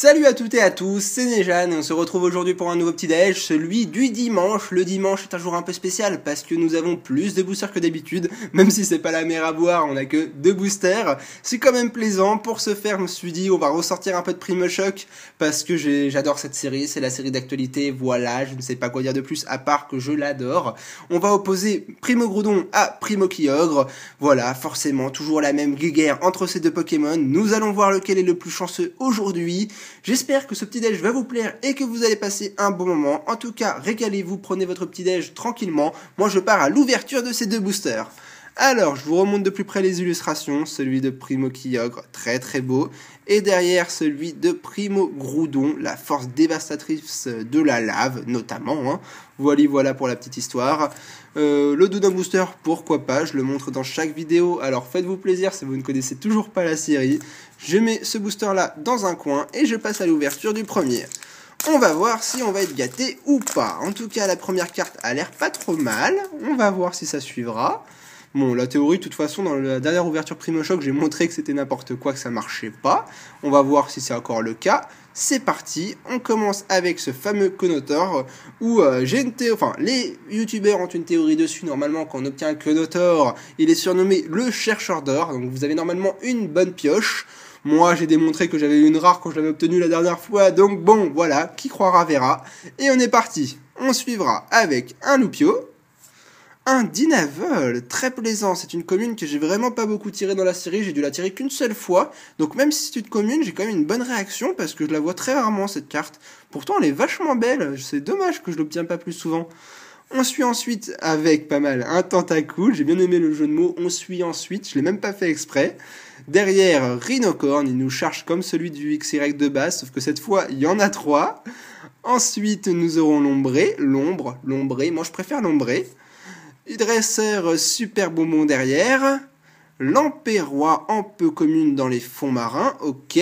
Salut à toutes et à tous, c'est Nejan et on se retrouve aujourd'hui pour un nouveau petit déj, celui du dimanche. Le dimanche est un jour un peu spécial parce que nous avons plus de boosters que d'habitude, même si c'est pas la mer à boire, on a que 2 boosters. C'est quand même plaisant, pour ce faire je me suis dit on va ressortir un peu de Primo Shock parce que j'adore cette série, c'est la série d'actualité, voilà, je ne sais pas quoi dire de plus à part que je l'adore. On va opposer Primo Groudon à Primo Kyogre, voilà, forcément toujours la même guerre entre ces deux Pokémon. Nous allons voir lequel est le plus chanceux aujourd'hui. J'espère que ce petit déj va vous plaire et que vous allez passer un bon moment. En tout cas, régalez-vous, prenez votre petit déj tranquillement. Moi, je pars à l'ouverture de ces deux boosters. Alors, je vous remonte de plus près les illustrations. Celui de Primo Kyogre, très très beau. Et derrière, celui de Primo Groudon, la force dévastatrice de la lave, notamment. Voilà pour la petite histoire. Le dos d'un booster, pourquoi pas, je le montre dans chaque vidéo. Alors, faites-vous plaisir si vous ne connaissez toujours pas la série. Je mets ce booster-là dans un coin et je passe à l'ouverture du premier. On va voir si on va être gâté ou pas. En tout cas, la première carte a l'air pas trop mal. On va voir si ça suivra. Bon, la théorie, de toute façon, dans la dernière ouverture Primo Shock, j'ai montré que c'était n'importe quoi, que ça marchait pas. On va voir si c'est encore le cas. C'est parti, on commence avec ce fameux Conotor, où les youtubeurs ont une théorie dessus. Normalement, quand on obtient un Conotor, il est surnommé le chercheur d'or, donc vous avez normalement une bonne pioche. Moi, j'ai démontré que j'avais une rare quand je l'avais obtenue la dernière fois, donc bon, voilà, qui croira verra. Et on est parti, on suivra avec un Loupio. Un Dynavol, très plaisant, c'est une commune que j'ai vraiment pas beaucoup tiré dans la série, j'ai dû la tirer qu'une seule fois, donc même si c'est une commune, j'ai quand même une bonne réaction parce que je la vois très rarement cette carte. Pourtant elle est vachement belle, c'est dommage que je l'obtienne pas plus souvent. On suit ensuite avec pas mal un Tentacool, j'ai bien aimé le jeu de mots, on suit ensuite, je l'ai même pas fait exprès. Derrière, Rhinocorn, il nous charge comme celui du XY de base, sauf que cette fois il y en a 3. Ensuite nous aurons l'ombré, l'ombré, moi je préfère l'ombré. Dresseur super bonbon derrière. Lampérois en peu commune dans les fonds marins. Ok.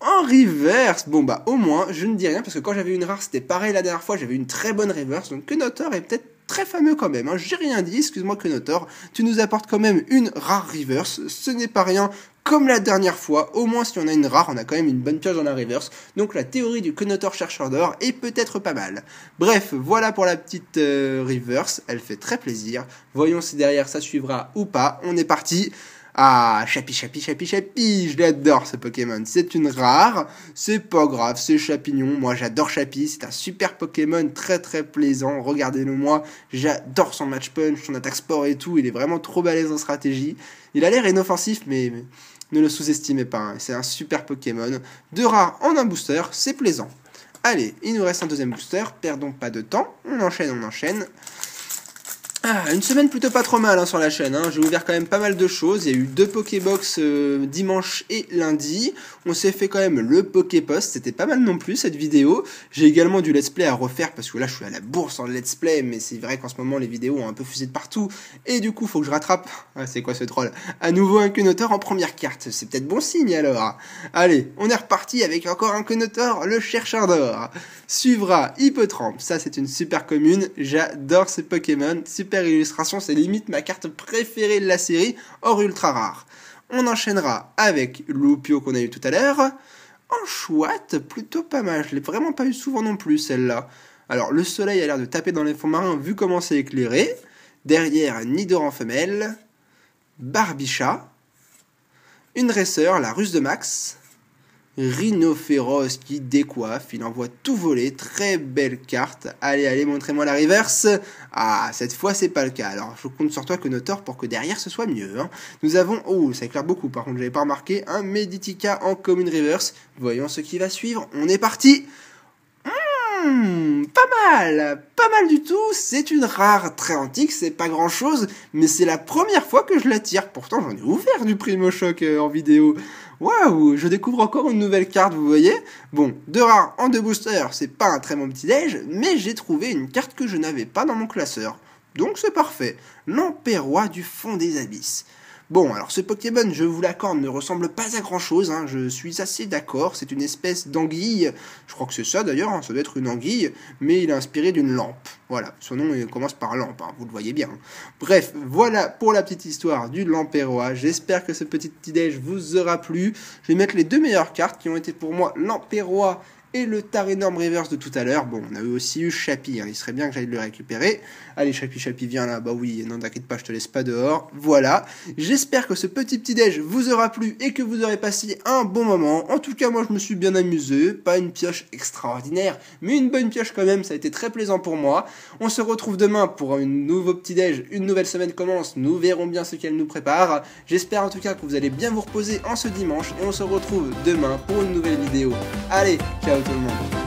En reverse. Bon bah au moins je ne dis rien parce que quand j'avais une rare c'était pareil la dernière fois. J'avais une très bonne reverse. Donc Conotor est peut-être très fameux quand même. J'ai rien dit. Excuse-moi Conotor. Tu nous apportes quand même une rare reverse. Ce n'est pas rien. Comme la dernière fois, au moins si on a une rare, on a quand même une bonne pioche dans la reverse. Donc la théorie du Conotor chercheur d'or est peut-être pas mal. Bref, voilà pour la petite reverse. Elle fait très plaisir. Voyons si derrière ça suivra ou pas. On est parti. Ah, Chapi, je l'adore ce Pokémon. C'est une rare, c'est pas grave, c'est Chapignon. Moi j'adore Chapi, c'est un super Pokémon très très plaisant. Regardez-le moi, j'adore son match punch, son attaque sport et tout. Il est vraiment trop balèze en stratégie. Il a l'air inoffensif, mais ne le sous-estimez pas, c'est un super Pokémon. 2 rares en un booster, c'est plaisant. Allez, il nous reste un deuxième booster, perdons pas de temps, on enchaîne. Ah, une semaine plutôt pas trop mal sur la chaîne, j'ai ouvert quand même pas mal de choses, il y a eu 2 Pokébox dimanche et lundi, on s'est fait quand même le Poképost, c'était pas mal non plus cette vidéo, j'ai également du let's play à refaire parce que là je suis à la bourse en let's play, mais c'est vrai qu'en ce moment les vidéos ont un peu fusé de partout, et du coup faut que je rattrape, c'est quoi ce troll, à nouveau un Conotor en première carte, c'est peut-être bon signe alors. Allez, on est reparti avec encore un Conotor, le chercheur d'or. Suivra Hippotrampe, ça c'est une super commune, j'adore ce Pokémon, super illustration, c'est limite ma carte préférée de la série, hors ultra rare. On enchaînera avec Loupio qu'on a eu tout à l'heure. En chouette, plutôt pas mal, je l'ai vraiment pas eu souvent non plus celle-là. Alors le soleil a l'air de taper dans les fonds marins vu comment c'est éclairé. Derrière, Nidoran femelle, Barbicha, une dresseur, la Russe de Max, Rhinophéros qui décoiffe, il envoie tout voler, très belle carte. Allez, montrez-moi la reverse. Ah, cette fois c'est pas le cas, alors je compte sur toi Conotor pour que derrière ce soit mieux. Nous avons, ça éclaire beaucoup par contre, j'avais pas remarqué, un Meditica en commune reverse. Voyons ce qui va suivre, on est parti. Pas mal du tout, c'est une rare très antique, c'est pas grand chose, mais c'est la première fois que je la tire, pourtant j'en ai ouvert du Primo Shock en vidéo. Waouh, je découvre encore une nouvelle carte, vous voyez. Bon, 2 rares en 2 boosters, c'est pas un très bon petit déj, mais j'ai trouvé une carte que je n'avais pas dans mon classeur, donc c'est parfait. Lampérois du fond des abysses. Bon, alors ce Pokémon, je vous l'accorde, ne ressemble pas à grand chose, hein, je suis assez d'accord, c'est une espèce d'anguille, je crois que c'est ça d'ailleurs, hein, ça doit être une anguille, mais il est inspiré d'une lampe. Voilà, son nom il commence par lampe, hein, vous le voyez bien. Bref, voilà pour la petite histoire du Lamperrois, j'espère que ce petit petit-déj vous aura plu. Je vais mettre les deux meilleures cartes qui ont été pour moi Lamperrois et le Tarénorm Reverse de tout à l'heure. Bon, on a aussi eu Chapi, hein. Il serait bien que j'aille le récupérer. Allez, Chapi, viens là. Bah oui, non, t'inquiète pas, je te laisse pas dehors. Voilà. J'espère que ce petit petit-déj vous aura plu et que vous aurez passé un bon moment. En tout cas, moi, je me suis bien amusé. Pas une pioche extraordinaire, mais une bonne pioche quand même. Ça a été très plaisant pour moi. On se retrouve demain pour un nouveau petit-déj. Une nouvelle semaine commence. Nous verrons bien ce qu'elle nous prépare. J'espère en tout cas que vous allez bien vous reposer en ce dimanche. Et on se retrouve demain pour une nouvelle vidéo. Allez, ciao tout le monde.